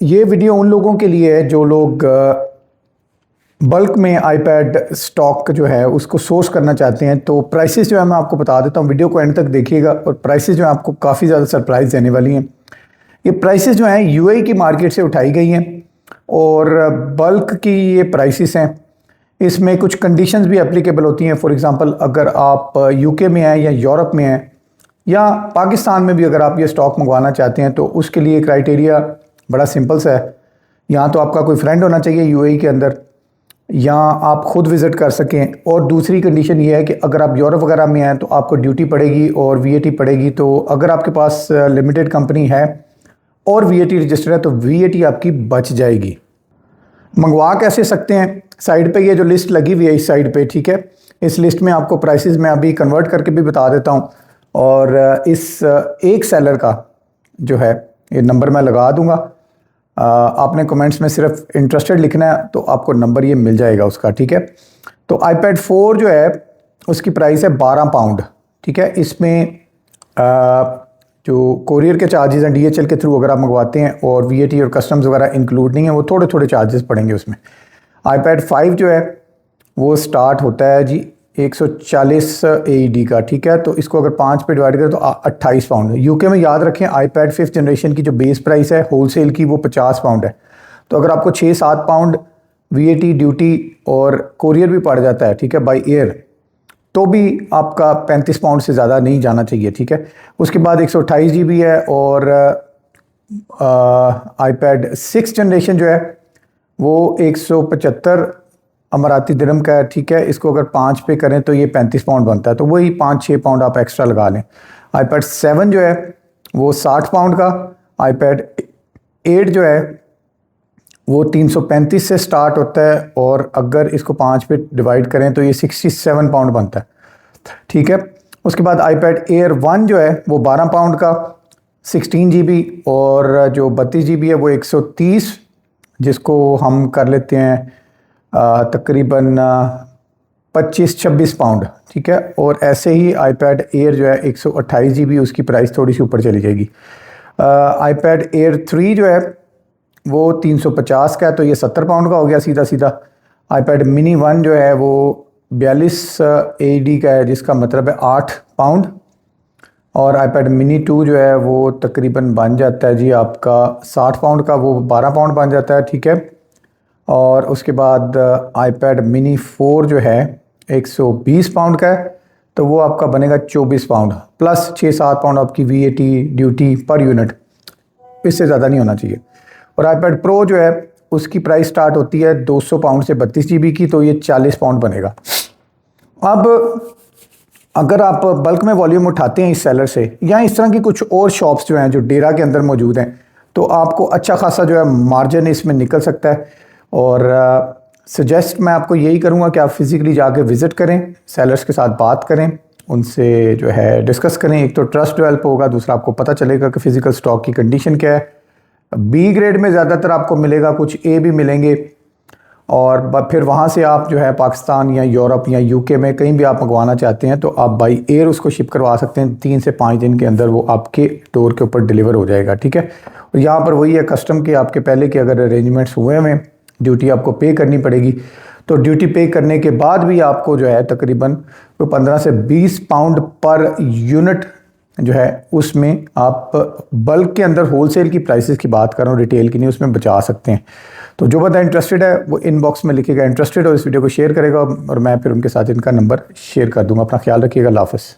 ये वीडियो उन लोगों के लिए है जो लोग बल्क में आईपैड स्टॉक जो है उसको सोर्स करना चाहते हैं। तो प्राइसेस जो है मैं आपको बता देता हूँ, वीडियो को एंड तक देखिएगा और प्राइसेस जो है आपको काफ़ी ज़्यादा सरप्राइज़ देने वाली हैं। ये प्राइसेस जो हैं यूएई की मार्केट से उठाई गई हैं और बल्क की ये प्राइसेस हैं। इसमें कुछ कंडीशंस भी एप्लीकेबल होती हैं। फॉर एग्ज़ाम्पल, अगर आप यूके में हैं या यूरोप में हैं या पाकिस्तान में भी अगर आप ये स्टॉक मंगवाना चाहते हैं तो उसके लिए क्राइटेरिया बड़ा सिंपल सा है। यहाँ तो आपका कोई फ्रेंड होना चाहिए यूएई के अंदर, या आप ख़ुद विज़िट कर सकें। और दूसरी कंडीशन ये है कि अगर आप यूरोप वगैरह में हैं तो आपको ड्यूटी पड़ेगी और वीएटी पड़ेगी। तो अगर आपके पास लिमिटेड कंपनी है और वीएटी रजिस्टर्ड है तो वीएटी आपकी बच जाएगी। मंगवा कैसे सकते हैं? साइड पे ये जो लिस्ट लगी हुई है इस साइड पे, ठीक है, इस लिस्ट में आपको प्राइसेस मैं अभी कन्वर्ट करके भी बता देता हूँ। और इस एक सेलर का जो है ये नंबर मैं लगा दूंगा। आपने कमेंट्स में सिर्फ इंटरेस्टेड लिखना है तो आपको नंबर ये मिल जाएगा उसका, ठीक है। तो आईपैड 4 जो है उसकी प्राइस है 12 पाउंड, ठीक है। इसमें जो कोरियर के चार्जेस हैं डीएचएल के थ्रू अगर आप मंगवाते हैं और वीएटी और कस्टम्स वगैरह इंक्लूड नहीं है, वो थोड़े थोड़े चार्जेस पड़ेंगे उसमें। आईपैड 5 जो है वो स्टार्ट होता है जी 140 AED का, ठीक है। तो इसको अगर 5 पे डिवाइड करें तो 28 पाउंड है। यूके में याद रखें आईपैड 5th जनरेशन की जो बेस प्राइस है होलसेल की वो 50 पाउंड है। तो अगर आपको 6-7 पाउंड वीएटी ड्यूटी और कोरियर भी पड़ जाता है, ठीक है, बाय एयर, तो भी आपका 35 पाउंड से ज़्यादा नहीं जाना चाहिए, ठीक है। उसके बाद 128 GB है और आईपैड 6th जनरेशन जो है वो 175 अमराती दिरहम का है, ठीक है। इसको अगर 5 पे करें तो ये 35 पाउंड बनता है, तो वही 5-6 पाउंड आप एक्स्ट्रा लगा लें। आईपैड 7 जो है वो 60 पाउंड का। आईपैड 8 जो है वो 335 से स्टार्ट होता है और अगर इसको 5 पे डिवाइड करें तो ये 67 पाउंड बनता है, ठीक है। उसके बाद आईपैड एयर 1 जो है वो 12 पाउंड का 16 GB और जो 32 GB है वो 130, जिसको हम कर लेते हैं तकरीबन 25-26 पाउंड, ठीक है। और ऐसे ही आईपैड एयर जो है 128 GB, उसकी प्राइस थोड़ी सी ऊपर चली जाएगी। आईपैड एयर 3 जो है वो 350 का है, तो ये 70 पाउंड का हो गया सीधा सीधा। आईपैड मिनी 1 जो है वो 42 AED का है, जिसका मतलब है 8 पाउंड। और आईपैड मिनी 2 जो है वो तकरीबन बन जाता है जी आपका 60 पाउंड का, वो 12 पाउंड बन जाता है, ठीक है। और उसके बाद आईपैड मिनी 4 जो है 120 पाउंड का है, तो वो आपका बनेगा 24 पाउंड प्लस 6-7 पाउंड आपकी वीएटी ड्यूटी पर यूनिट, इससे ज़्यादा नहीं होना चाहिए। और आईपैड प्रो जो है उसकी प्राइस स्टार्ट होती है 200 पाउंड से 32 GB की, तो ये 40 पाउंड बनेगा। अब अगर आप बल्क में वॉल्यूम उठाते हैं इस सेलर से या इस तरह की कुछ और शॉप्स जो हैं जो डेरा के अंदर मौजूद हैं, तो आपको अच्छा खासा जो है मार्जिन इसमें निकल सकता है। और सजेस्ट मैं आपको यही करूँगा कि आप फिज़िकली जाके विज़िट करें, सेलर्स के साथ बात करें, उनसे जो है डिस्कस करें। एक तो ट्रस्ट डेवलप होगा, दूसरा आपको पता चलेगा कि फ़िज़िकल स्टॉक की कंडीशन क्या है। बी ग्रेड में ज़्यादातर आपको मिलेगा, कुछ ए भी मिलेंगे। और फिर वहाँ से आप जो है पाकिस्तान या यूरोप या यूके में कहीं भी आप मंगवाना चाहते हैं तो आप बाई एयर उसको शिप करवा सकते हैं। 3 से 5 दिन के अंदर वो आपके डोर के ऊपर डिलीवर हो जाएगा, ठीक है। और यहाँ पर वही है कस्टम के आपके पहले के अगर अरेंजमेंट्स हुए हुए, ड्यूटी आपको पे करनी पड़ेगी। तो ड्यूटी पे करने के बाद भी आपको जो है तकरीबन 15 से 20 पाउंड पर यूनिट जो है उसमें आप बल्क के अंदर होलसेल की प्राइसेस की बात कर रहा हूँ, रिटेल की नहीं, उसमें बचा सकते हैं। तो जो बंदा इंटरेस्टेड है वो इनबॉक्स में लिखेगा इंटरेस्टेड और इस वीडियो को शेयर करेगा और मैं फिर उनके साथ इनका नंबर शेयर कर दूँगा। अपना ख्याल रखिएगा। अल्लाह हाफ़िज़।